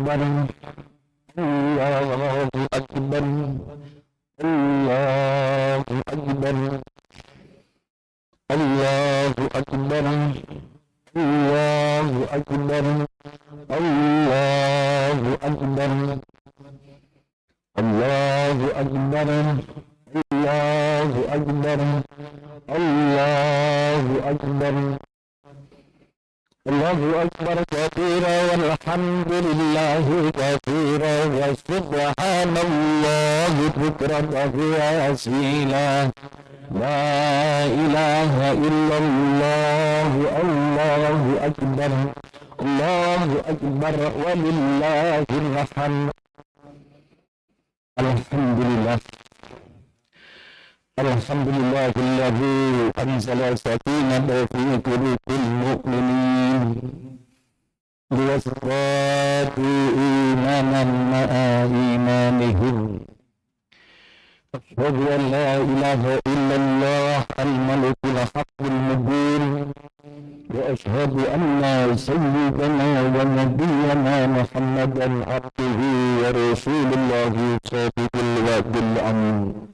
akbar, Allahu akbar, Allahu akbar, Allahu akbar, Allahu akbar, Allahu akbar, Allahu akbar, Allahu akbar, Allahu akbar, Allahu akbar kabira walhamdulillahi katsira wa subhanallahi bukratan wa asila. La ilaha illallah, Allahu akbar, Allahu akbar walillahil hamd. Alhamdulillah, alhamdulillahilladzi anzala sakinata fi qulubil mu'minin liyazdadu imanan ma'a imanihim. Asyhadu an la ilaha illallah al-malikul haqqul mubin wa asyhadu anna sayyidana wa nabiyyana Muhammadan abduhu wa rasulullahi sadiqul wa'dil amin.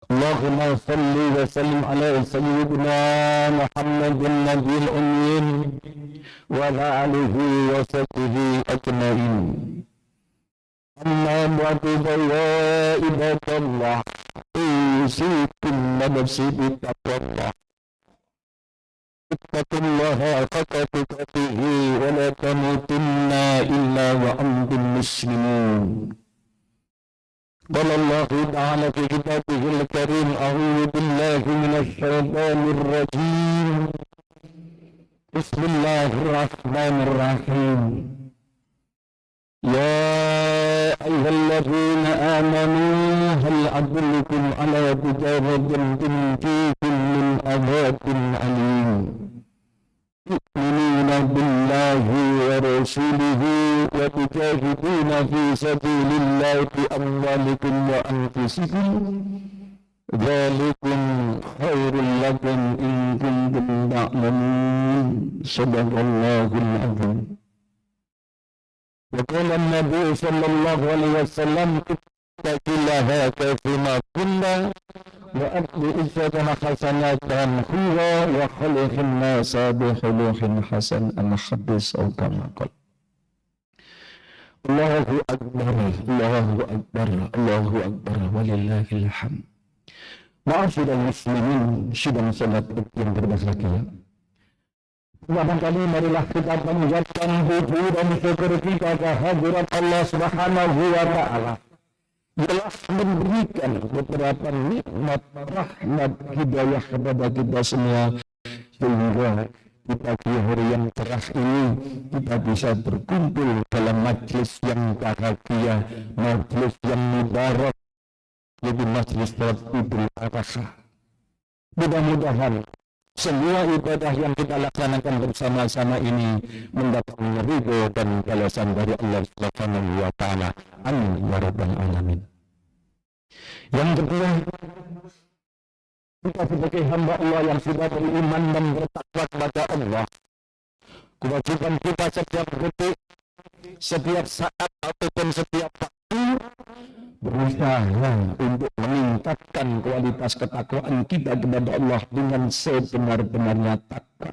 Allahumma salli wa sallim ala sayyidina Muhammadin nabiyil ummiyin wa ala alihi wa sahbihi ajma'in. Amma ba'du ya ibadallah, usikum wa nafsi bittaqwallah. Ittaqullaha haqqa tuqatihi wa la tamutunna illa wa antum muslimun. قال الله تعالى في كتابه الكريم أعوذ بالله من الشيطان الرجيم بسم الله الرحمن الرحيم يا أيها الذين آمنوا هل أدلكم على تجارة تنجيكم من عذاب أليم تؤمنون بالله ورسوله وتجاهدون في سبيل الله بأموالكم وأنفسكم ذلكم خير لكم إن كنتم تعلمون. صدق الله العظيم. وقال النبي صلى الله عليه وسلم اتق الله كيفما كنا وأتبع إسرة حسنة خيرا وخلق الناس بخلق حسن الحديث أو كما قال. Allahu akbar, Allahu akbar, Allahu akbar walillahil hamd. Ma'asyiral muslimin, sidang salat yang berbahagia. Barangkali marilah kita panjatkan puji dan syukur kita kehadirat Allah Subhanahu wa taala. Telah memberikan beberapa nikmat, rahmat, hidayah kepada kita semua sehingga kita di hari yang cerah ini kita bisa berkumpul dalam majlis yang bahagia, majlis yang mubarak, yaitu majlis Idul Adha. Mudah-mudahan semua ibadah yang kita laksanakan bersama-sama ini mendapatkan ridho dan balasan dari Allah Subhanahu wa taala. Amin ya rabbal alamin. Yang kedua, kita sebagai hamba Allah yang sudah beriman dan bertakwa kepada Allah, kewajiban kita setiap detik, setiap saat ataupun setiap waktu berusaha untuk meningkatkan kualitas ketakwaan kita kepada Allah dengan sebenar-benarnya takwa.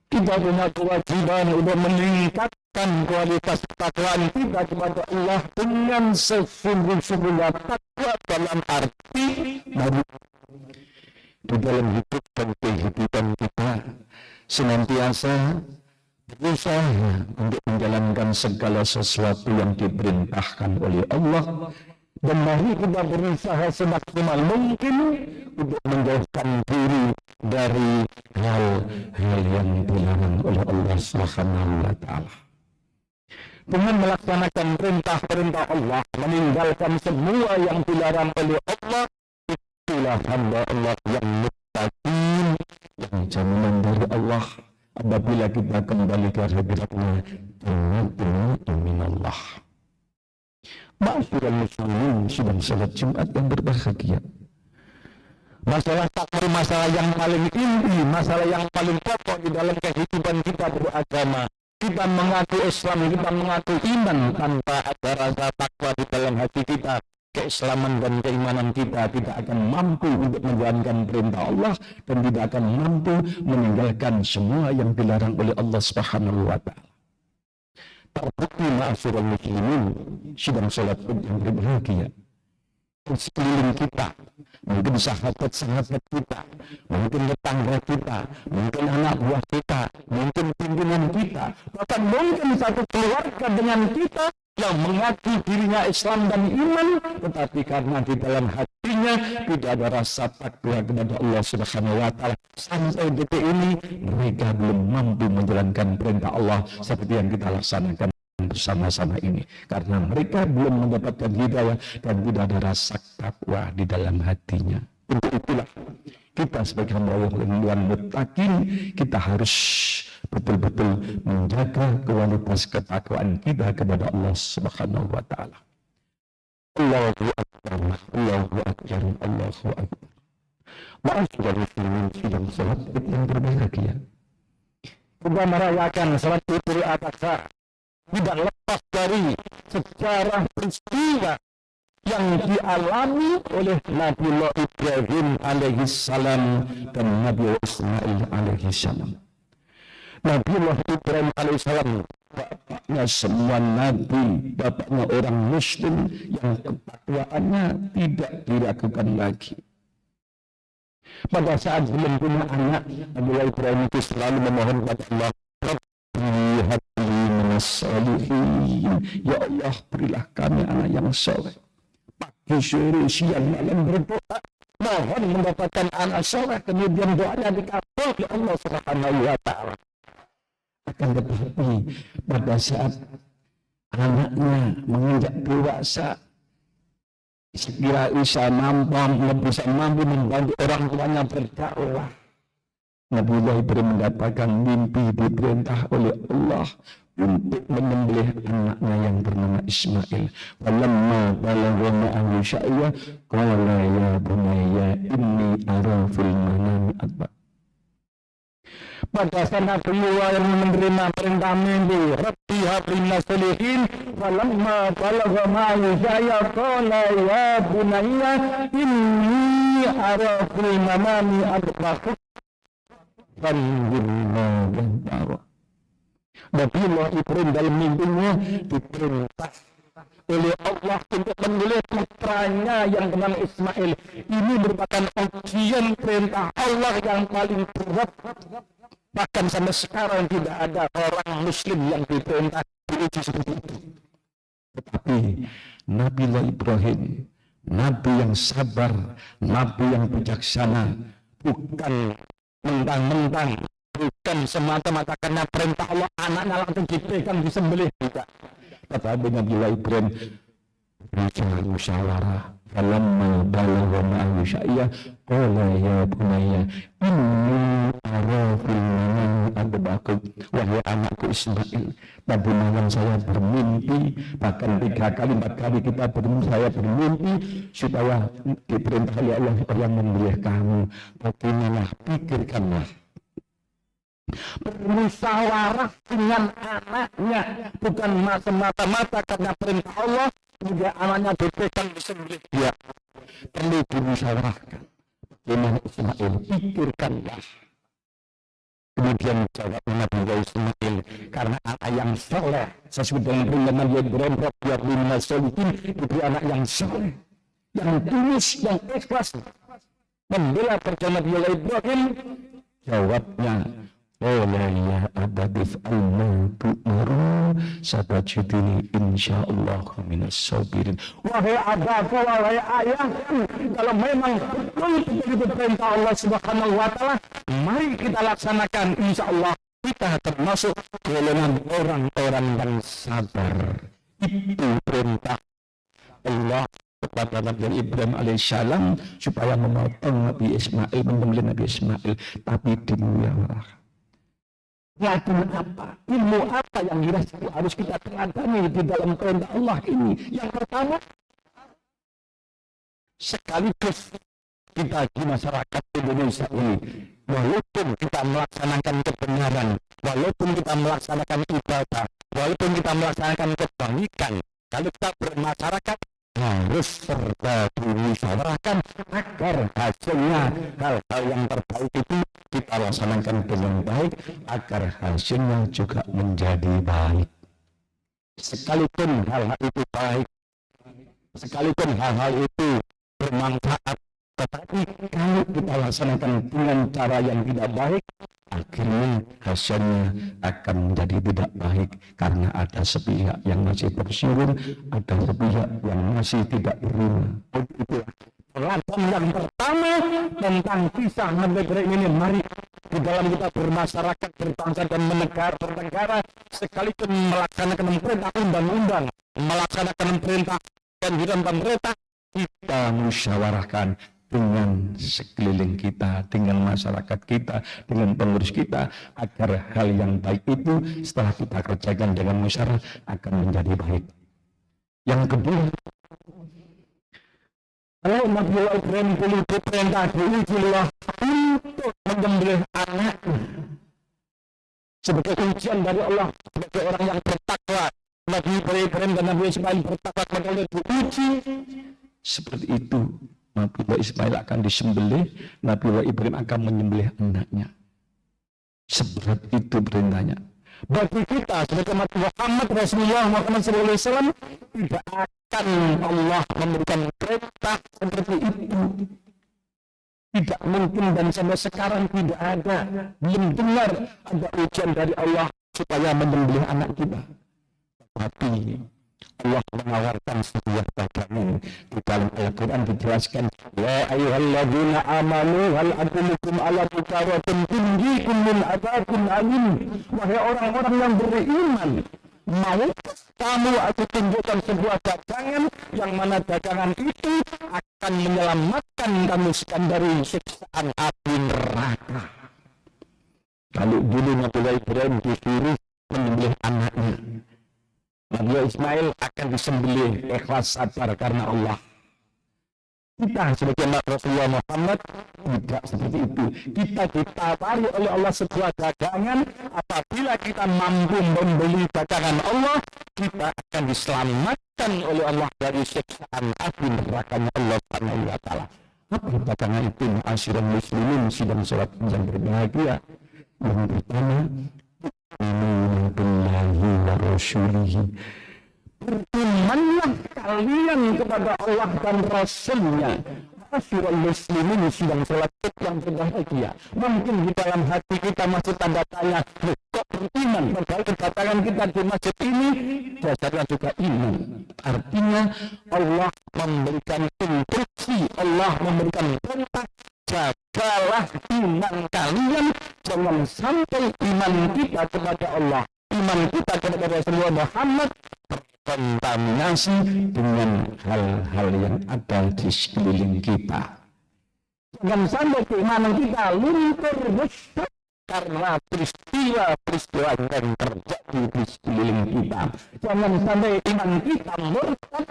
Kita punya kewajiban untuk meningkatkan kualitas ketakwaan kita kepada Allah dengan sesungguh-sungguhnya takwa dalam arti di dalam hidup dan kehidupan kita senantiasa berusaha untuk menjalankan segala sesuatu yang diperintahkan oleh Allah, dan mari kita berusaha semaksimal mungkin untuk menjauhkan diri dari hal-hal yang dilarang oleh Allah Subhanahu wa taala. Dengan melaksanakan perintah-perintah Allah, meninggalkan semua yang dilarang oleh Allah, itulah hamba Allah yang muttaqin, yang jaminan dari Allah apabila kita kembali ke hadiratnya min Allah. Ma'asyiral muslimin, sidang salat Jumat yang berbahagia. Masalah takwa, masalah yang paling inti, masalah yang paling pokok di dalam kehidupan kita beragama Kita mengaku Islam, kita mengaku iman tanpa ada rasa takwa di dalam hati kita, keislaman dan keimanan kita tidak akan mampu untuk menjalankan perintah Allah dan tidak akan mampu meninggalkan semua yang dilarang oleh Allah Subhanahu wa taala. Terbukti ma'asyiral muslimin sidang salat yang berbahagia. Sekeliling kita, mungkin sahabat-sahabat kita, mungkin tetangga kita, mungkin anak buah kita, mungkin pimpinan kita, bahkan mungkin satu keluarga dengan kita yang mengaku dirinya Islam dan iman, tetapi karena di dalam hatinya tidak ada rasa takwa kepada Allah Subhanahu wa taala, sampai detik ini mereka belum mampu menjalankan perintah Allah seperti yang kita laksanakan bersama-sama ini, karena mereka belum mendapatkan hidayah dan tidak ada rasa takwa di dalam hatinya. Untuk itulah kita sebagai hamba Allah yang muttaqin, kita harus betul-betul menjaga kualitas ketakwaan kita kepada Allah Subhanahu wa taala. Allahu akbar, Allahu akbar, Allahu akbar. Ma'asyiral muslimin sidang salat yang berbahagia. Kita merayakan salat Idul Adha tidak lepas dari sejarah peristiwa yang dialami oleh Nabiullah Ibrahim alaihissalam dan Nabiullah Ismail alaihissalam. Nabiullah Ibrahim alaihissalam bapaknya semua nabi, bapaknya orang muslim yang ketakwaannya tidak diragukan lagi. Pada saat belum punya anak, Nabiullah Ibrahim itu selalu memohon kepada Allah, ya Allah, berilah kami anak yang soleh. Pagi, sore, siang, malam berdoa, mohon mendapatkan anak soleh, kemudian doanya dikabul oleh Allah Subhanahu wa taala. Akan tetapi pada saat anaknya menginjak dewasa, sekira bisa mampu membantu orang tuanya berdakwah, Nabiullah Ibrahim mendapatkan mimpi diperintah oleh Allah untuk menyembelih anaknya yang bernama Ismail. Walamma balagha ma'ahu sya'ya qala ya bunayya inni ara fil manami adba. Pada saat Nabiullah yang menerima perintah mimpi, Rabbi hablina solihin, walamma balagha ma'ahu sya'ya qala ya bunayya inni ara fil manami adba. Nabiullah Ibrahim dalam mimpinya diperintah oleh Allah untuk memilih putranya yang bernama Ismail. Ini merupakan ujian perintah Allah yang paling berat. Bahkan sampai sekarang tidak ada orang muslim yang diperintah diuji seperti itu. Tetapi Nabiullah Ibrahim, nabi yang sabar, nabi yang bijaksana, bukan mentang-mentang, bukan semata-mata karena perintah Allah anaknya langsung dipegang disembelih, tidak. Tetapi Nabiullah Ibrahim bicara musyawarah. Falamma balagha ma'ahu sya'ya qala ya bunayya inni ara fil manami adbaku, wahai anakku Ismail, tadi malam saya bermimpi, bahkan 3 kali 4 kali kita bermimpi, saya bermimpi supaya diperintah oleh Allah yang memilih kamu. Bagaimana, pikirkanlah, bermusyawarah dengan anaknya, bukan semata-mata karena perintah Allah kemudian anaknya dipegang disembelih. Dia perlu dimusyawarahkan. Bagaimana Ismail, pikirkanlah. Kemudian jawab Nabiullah Ismail, karena anak yang soleh sesuai dengan perintah Nabi Ibrahim, Rabbi minas solihin, itu anak yang soleh, yang tulus, yang ikhlas membela perjalanan Nabiullah Ibrahim. Jawabnya, qala ya abadif alma tu'maru satajidini insyaallah minas sabirin. Wahai abadku, wahai ayahku, kalau memang betul itu perintah Allah Subhanahu wa taala, mari kita laksanakan, insyaallah kita termasuk golongan orang-orang yang sabar. Itu perintah Allah kepada Nabi Ibrahim alaihissalam supaya memotong Nabi Ismail, menyembelih Nabi Ismail, tapi dimusyawarahkan. Lakukan apa? Ilmu apa yang harus kita teladani di dalam perintah Allah ini? Yang pertama, sekaligus kita di masyarakat Indonesia ini, walaupun kita melaksanakan kebenaran, walaupun kita melaksanakan ibadah, walaupun kita melaksanakan kebaikan, kalau kita bermasyarakat harus serta dimusyawarahkan agar hasilnya hal-hal yang terbaik itu kita laksanakan dengan baik agar hasilnya juga menjadi baik. Sekalipun hal-hal itu baik, sekalipun hal-hal itu bermanfaat, tetapi kalau kita laksanakan dengan cara yang tidak baik, akhirnya hasilnya akan menjadi tidak baik karena ada sepihak yang masih tersinggung, ada sepihak yang masih tidak terima. Itulah teladan yang pertama tentang kisah Nabi Ibrahim ini. Mari di dalam kita bermasyarakat, berbangsa dan bernegara, sekalipun melaksanakan perintah undang-undang, melaksanakan perintah dan pemerintah, kita musyawarahkan dengan sekeliling kita, dengan masyarakat kita, dengan pengurus kita, agar hal yang baik itu setelah kita kerjakan dengan musyawarah akan menjadi baik. Yang kedua, kalau Nabi Ibrahim dulu diperintah diujilah untuk menyembelih anaknya sebagai ujian dari Allah, sebagai orang yang bertakwa. Nabi Ibrahim dan Nabi Ismail bertakwa kepada Allah, diuji seperti itu. Nabi Ismail akan disembelih, Nabi Ibrahim akan menyembelih anaknya. Seberat itu perintahnya. Bagi kita sebagai umat Muhammad Rasulullah Muhammad SAW, tidak akan Allah memberikan perintah seperti itu. Tidak mungkin, dan sampai sekarang tidak ada, belum dengar ada ujian dari Allah supaya menyembelih anak kita. Tapi Allah menawarkan sebuah dagangan. Di dalam Al-Quran dijelaskan, ya ayyuhalladzina amanu hal adullukum ala tijaratin tunjikum min adzabin alim. Wahai orang-orang yang beriman, mau kamu aku tunjukkan sebuah dagangan yang mana dagangan itu akan menyelamatkan kamu dari siksaan api neraka. Kalau dulu Nabi Ibrahim disuruh menyembelih anaknya, Nabi Ismail akan disembelih ikhlas sabar karena Allah. Kita sebagai umat Rasulullah Muhammad tidak seperti itu. Kita ditawari oleh Allah sebuah dagangan. Apabila kita mampu membeli dagangan Allah, kita akan diselamatkan oleh Allah dari siksaan api nerakanya Allah Subhanahu wa taala. Apa dagangan itu? Ma'asyiral muslimin sidang salat yang berbahagia. Yang pertama, billahi wa rasulihi, berimanlah kalian kepada Allah dan Rasulnya. Ma'asyiral muslimin sidang salat yang berbahagia. Mungkin di dalam hati kita masih tanda tanya, kok beriman? Padahal kedatangan kita di masjid ini dasarnya juga iman. Artinya Allah memberikan instruksi, Allah memberikan perintah, jagalah iman kalian, jangan sampai iman kita kepada Allah, iman kita kepada Rasulullah Muhammad terkontaminasi dengan hal-hal yang ada di sekeliling kita. Jangan sampai keimanan kita luntur rusak karena peristiwa-peristiwa yang terjadi di sekeliling kita. Jangan sampai iman kita murtad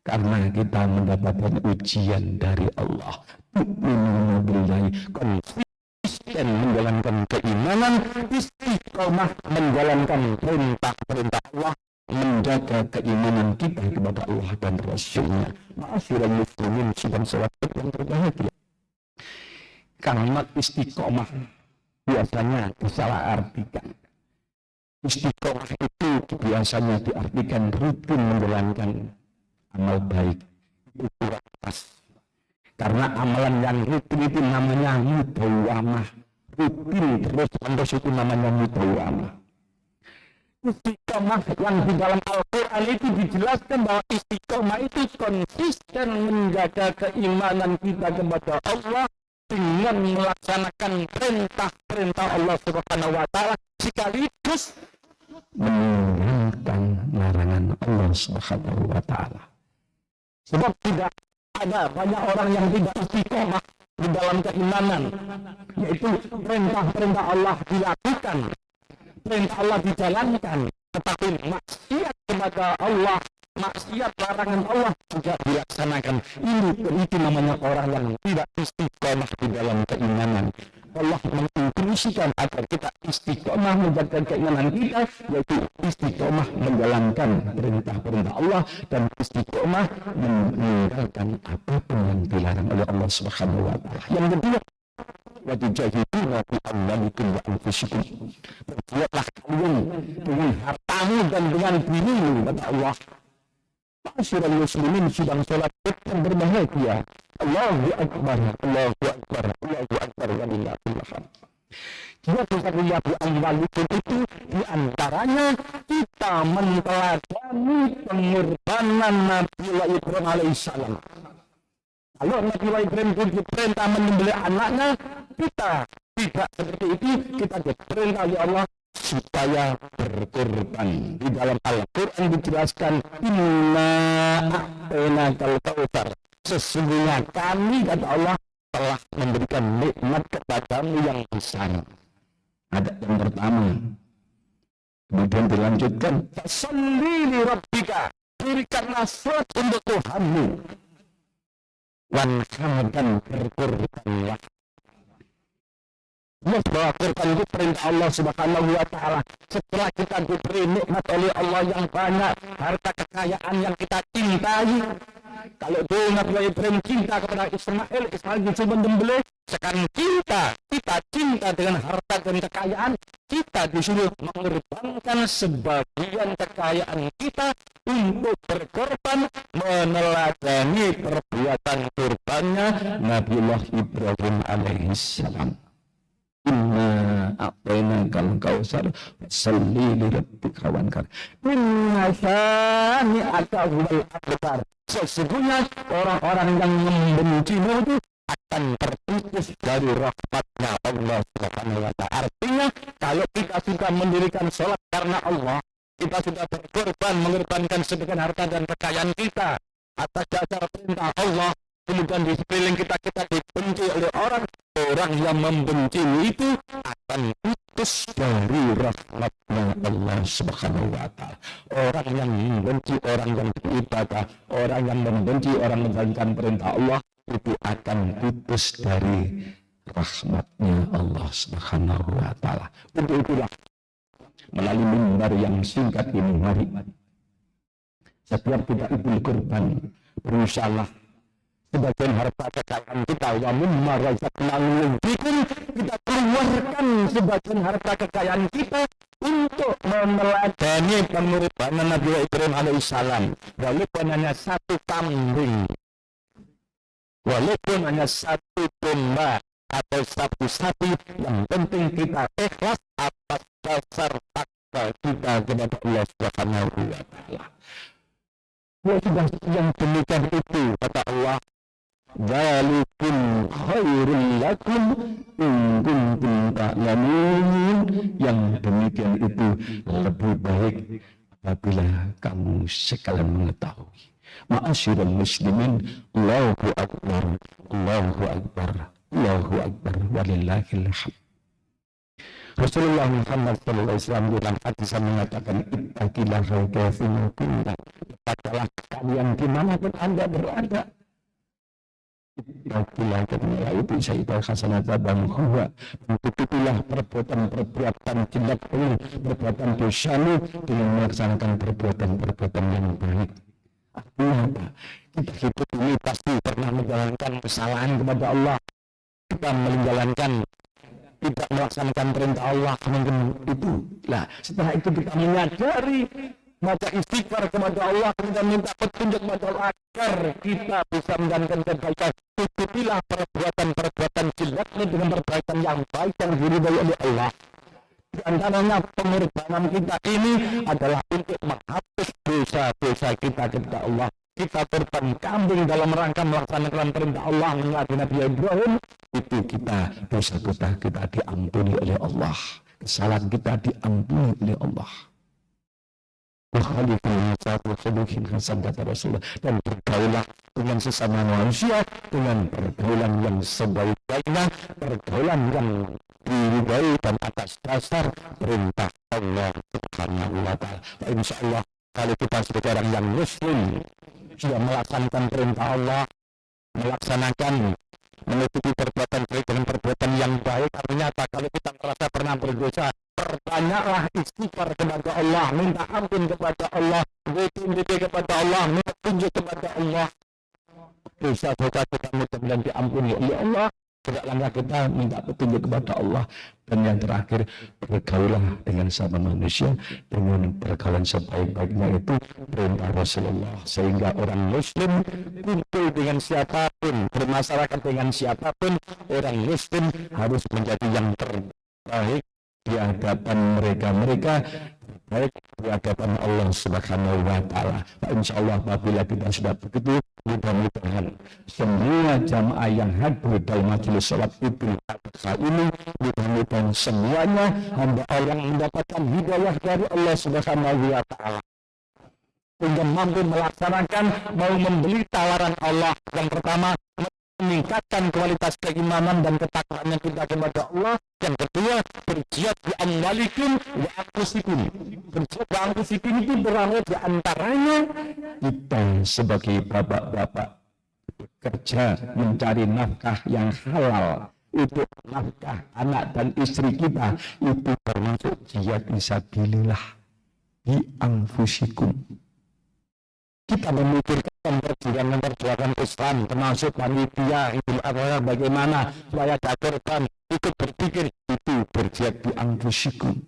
karena kita mendapatkan ujian dari Allah. Tu'minuna billahi, konsisten menjalankan keimanan, istiqomah menjalankan perintah-perintah Allah, menjaga keimanan kita kepada Allah dan Rasulnya. Ma'asyiral muslimin sidang salat yang berbahagia. Kalimat istiqomah biasanya disalahartikan. Istiqomah itu biasanya diartikan rutin menjalankan amal baik. Itu kurang pas. Karena amalan yang rutin itu namanya mudawamah. Rutin terus itu namanya mudawamah. Istiqomah yang di dalam Al-Quran itu dijelaskan bahwa istiqomah itu konsisten menjaga keimanan kita kepada Allah dengan melaksanakan perintah-perintah Allah Subhanahu wa taala sekaligus meninggalkan larangan Allah Subhanahu wa taala. Sebab tidak ada banyak orang yang tidak istiqomah di dalam keimanan, yaitu perintah-perintah Allah dilakukan, perintah Allah dijalankan, tetapi maksiat kepada Allah, maksiat larangan Allah juga dilaksanakan. Itu namanya orang yang tidak istiqomah di dalam keimanan. Allah menginstruksikan agar kita istiqomah menjaga keimanan kita, yaitu istiqomah menjalankan perintah-perintah Allah dan istiqomah meninggalkan apapun yang dilarang oleh Allah Subhanahu wa taala. Yang kedua, wa tujahiduna fi amwalikum wa anfusikum. Berbuatlah kalian dengan hartamu dan dengan dirimu, kata Allah. Masyarul muslimin sedang sholat yang berbahagia. Allahu Akbar, Allahu Akbar, Allahu Akbar, walillahil hamd. Dia berkata di amwalikum itu diantaranya kita menteladani pengorbanan Nabi Ibrahim alaihissalam. Kalau Nabi Ibrahim diperintah menyembelih anaknya, kita tidak seperti itu. Kita diperintah oleh Allah supaya berkorban. Di dalam Al-Quran dijelaskan, inna a'tainakal kautsar, sesungguhnya kami, kata Allah, telah memberikan nikmat kepadamu yang besar. Ada yang pertama, kemudian dilanjutkan, fasalli li rabbika, dirikanlah salat untuk Tuhanmu, wanhar dan berkorbanlah. Bahwa korban itu perintah Allah Subhanahu wa taala. Setelah kita diberi nikmat oleh Allah yang banyak, harta kekayaan yang kita cintai. Kalau dulu Nabi Ibrahim cinta kepada Ismail disuruh menyembelih. Sekarang kita cinta dengan harta dan kekayaan, kita disuruh mengorbankan sebagian kekayaan kita untuk berkorban, meneladani perbuatan korbannya Nabiullah Ibrahim alaihissalam. Inna a'tainakal kautsar fasalli li rabbika wanhar. Inna syani'aka huwal abtar. Sesungguhnya orang-orang yang membencimu itu akan terputus dari rahmatnya Allah Subhanahu wa taala. Artinya kalau kita sudah mendirikan sholat karena Allah, kita sudah berkorban, mengorbankan sebagian harta dan kekayaan kita atas dasar perintah Allah, kemudian di sekeliling kita dibenci oleh orang yang membenci itu akan putus dari rahmatnya Allah Subhanahu wa taala. Orang yang membenci orang yang beribadah, orang yang membenci orang menjalankan perintah Allah, itu akan putus dari rahmatnya Allah Subhanahu wa taala. Untuk itulah melalui mimbar yang singkat ini, mari setiap kita itu kurban, berusahalah sebagian harta kekayaan kita, wa mimma razaqnahum, kita keluarkan sebagian harta kekayaan kita untuk meneladani pengorbanan Nabi Ibrahim alaihissalam. Walaupun hanya satu kambing, walaupun hanya satu domba atau satu sapi, yang penting kita ikhlas atas dasar takwa kita kepada Allah Subhanahu wa taala. Ya sudah, yang demikian itu kata Allah, dzalikum khairul lakum in kuntum ta'lamun. Yang demikian itu lebih baik apabila kamu sekalian mengetahui. Ma'asyiral muslimin, Allahu akbar, Allahu akbar, Allahu akbar, walillahil hamd. Rasulullah Muhammad sallallahu alaihi wasallam dalam hadis mengatakan, ittaqillaha haitsu kunta, bertakwalah kalian dimanapun Anda berada. Ittaqillaha itu syaitan hasanata dan huwa, tutuplah perbuatan jelek ini, perbuatan dosamu dengan melaksanakan perbuatan yang baik. Artinya apa? Kita hidup ini pasti pernah menjalankan kesalahan kepada Allah, kita tidak melaksanakan perintah Allah, mungkin itu. Nah, setelah itu kita menyadari, maka istighfar kepada Allah, kemudian minta petunjuk kepada Allah agar kita bisa menjalankan kebaikan. Tutupilah perbuatan jelek ini dengan perbuatan yang baik yang diridhai oleh Allah. Di antaranya pengorbanan kita ini adalah untuk menghapus dosa-dosa kita kepada Allah. Kita korban kambing dalam rangka melaksanakan perintah Allah melalui Nabi Ibrahim, itu dosa kita diampuni oleh Allah, kesalahan kita diampuni oleh Allah. Kata Rasulullah, dan bergaulah dengan sesama manusia dengan pergaulan yang sebaik-baiknya, pergaulan yang diridhai dan atas dasar perintah Allah Subhanahu wa taala. Insya Allah kalau kita sebagai orang yang muslim sudah melaksanakan perintah Allah, melaksanakan menutupi perbuatan baik dengan perbuatan yang baik. Artinya apa? Kalau kita merasa pernah berdosa, perbanyaklah istighfar kepada Allah, minta ampun kepada Allah, WTMDP kepada Allah, minta tunjuk kepada Allah. Dosa-dosa kita mudah-mudahan diampuni oleh Allah. Gerak langkah kita minta petunjuk kepada Allah. Dan yang terakhir, bergaulah dengan sama manusia dengan pergaulan sebaik-baiknya, itu perintah Rasulullah. Sehingga orang Muslim kumpul dengan siapapun, bermasyarakat dengan siapapun, orang Muslim harus menjadi yang terbaik di hadapan mereka baik di hadapan Allah Subhanahu wa Ta'ala. Insyaallah apabila kita sudah begitu, mudah-mudahan semua jamaah yang hadir dalam majelis salat Idul Adha ini, mudah-mudahan semuanya hamba Allah yang mendapatkan hidayah dari Allah Subhanahu wa Ta'ala, sehingga mampu melaksanakan, mau membeli tawaran Allah. Yang pertama, meningkatkan kualitas keimanan dan ketakwaannya kita kepada Allah. Yang kedua, berjihad bi amwalikum wa anfusikum. Berjihad bi anfusikum itu berada di antaranya kita sebagai bapak-bapak bekerja mencari nafkah yang halal untuk nafkah anak dan istri kita, itu termasuk jihad fisabilillah bi anfusikum. Kita memikirkan perjuangan Islam, termasuk panitia Idul Adha, bagaimana supaya ada korban, ikut berpikir, itu berjihad bi anfusikum.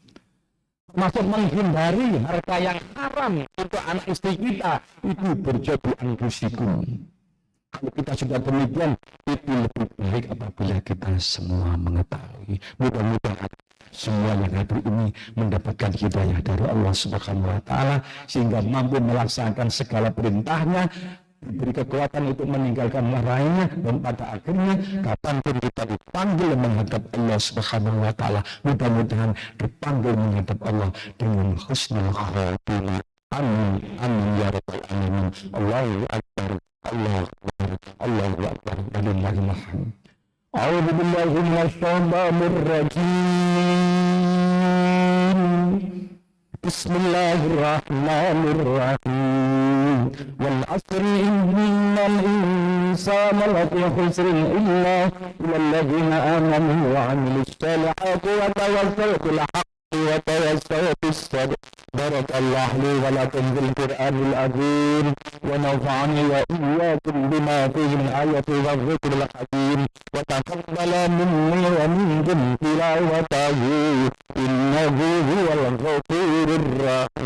Termasuk menghindari harta yang haram untuk anak istri kita, itu berjihad bi anfusikum. Kalau kita sudah demikian, itu lebih baik apabila kita semua mengetahui. Mudah-mudahan semua yang hadir ini mendapatkan hidayah dari Allah Subhanahu wa Ta'ala, sehingga mampu melaksanakan segala perintahnya, diberi kekuatan untuk meninggalkan larangannya, dan pada akhirnya kapanpun kita dipanggil menghadap Allah Subhanahu wa Ta'ala, mudah-mudahan dipanggil menghadap Allah dengan husnul khatimah. Amin amin ya rabbal alamin. Allahu akbar, Allahu akbar, Allahu akbar, walillahil hamd. A'udzu billahi minasyaitonir rajim. Bismillahirrahmanirrahim. Wal 'asri innal insana lafi khusrin illa alladziina aamanu wa 'amilus shalihati wa tawassaw bil haqqi wa tawassaw bis sabr. Barakallahu li wa lakum bil Qur'anil 'azim wa nafa'ani wa iyyakum bima fihi min ayati wa dhikril hakim wa taqabbala minni wa minkum tilawatahu innahu huwal ghafurur rahim.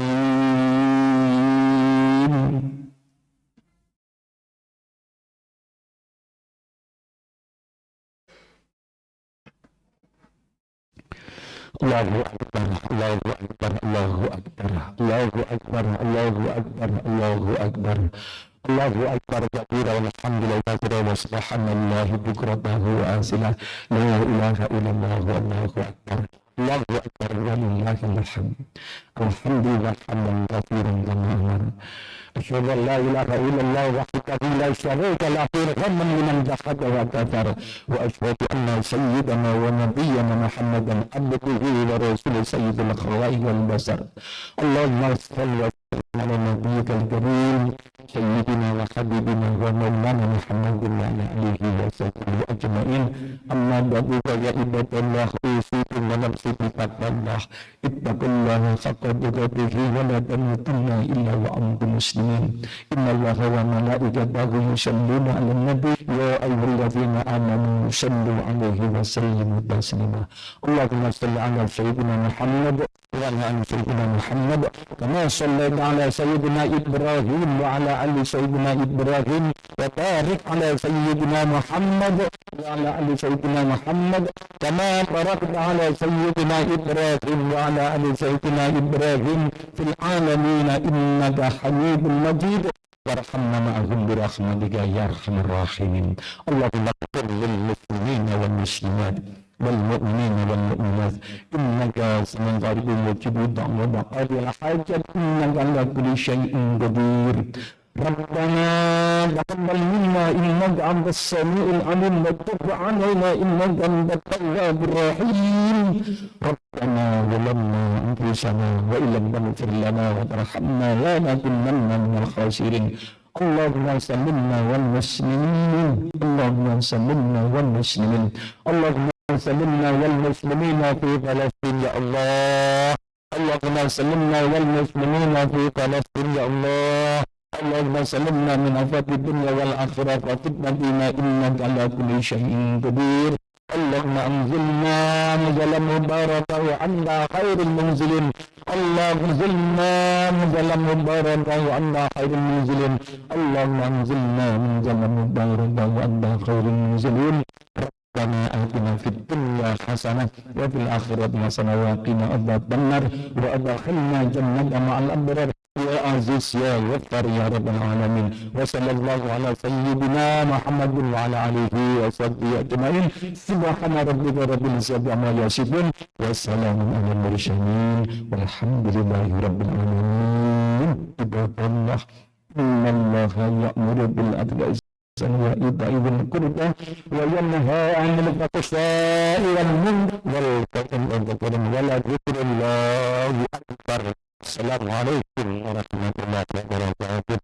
Allahu akbar, Allahu akbar, Allahu akbar, Allahu akbar, Allahu akbar, Allahu akbar, Allahu akbar kabira walhamdulillahi katsira wa subhanallahi bukratan wa asila, la ilaha illallah wallahu akbar, Allahu akbar walillahil hamd. Alhamdulillah hamdan katsiran kama amara. Asyhadu an la ilaha illallah wahdahu la syarika lahu ghamman liman jahada wa kafara, wa asyhadu anna sayyidana wa nabiyyana Muhammadan abduhu wa rasuluhu sayyidul khalaiqi wal basar. Allahumma shalli wa sallim ala nabiyyikal karim sayyidina wa habibina wa maulana Muhammadin wa ala alihi wa sahbihi ajma'in. Amma ba'du fa ya ibadallah, usikum wa nafsi bi taqwallah. Ittaqullaha haqqa tuqatih wa la tamutunna illa wa antum muslimin. Innallaha wa malaikatahu yusholluna 'alan nabi ya ayyuhalladzina amanu shallu 'alaihi wa sallimu taslima. Allahumma shalli 'ala sayyidina Muhammad wa ala ali sayyidina Muhammad kama shallaita 'ala sayyidina Ibrahim wa ala ali sayyidina Ibrahim wa barik 'ala sayyidina Muhammad wa ala ali sayyidina Muhammad kama barakta 'ala sayyidina Ibrahim wa ala ali sayyidina Ibrahim fil 'alamin innaka Hamidum Majid. Warhamna ma'ahum birahmatika ya arhamar rahimin. Allahumma ighfir lil muslimina wal muslimat wal mu'minina wal mu'minat innaka sami'un qaribun mujibud da'wat qadil hajat innaka ala kulli syai'in qadir. Rabbana taqabbal minna innaka antas samiul alim wa tub 'alaina innaka antat tawwabur rahim. Rabbana zalamna anfusana wa illam taghfir lana wa tarhamna lanakunanna minal khasirin. اللهم سلمنا والمسلمين اللهم سلمنا والمسلمين اللهم سلمنا والمسلمين في فلسطين يا الله اللهم سلمنا والمسلمين في فلسطين يا الله اللهم سلمنا من آفات الدنيا والآخرة وفتنة بنا إنك على كل شيء قدير اللهم أنزلنا نزلا مباركا وأنت خير المنزلين اللهم انزلنا نزلا مباركا وأنت خير المنزلين اللهم انزلنا نزلا مباركا وأنت خير المنزلين ربنا آتنا في الدنيا حسنة وفي الآخرة حسنة وقنا عذاب النار وأدخلنا جنة مع الأبرار يا عزيز يا غفار يا رب العالمين وصلى الله على سيدنا محمد وعلى آله وصحبه أجمعين سبحان ربك رب العزة عما يصفون وسلام على المرسلين والحمد لله رب العالمين عباد الله إن الله يأمر بالعدل وإيتاء ذي القربى وينهى عن الفحشاء والمنكر والبغي ولذكر الله أكبر السلام عليكم ورحمة الله وبركاته.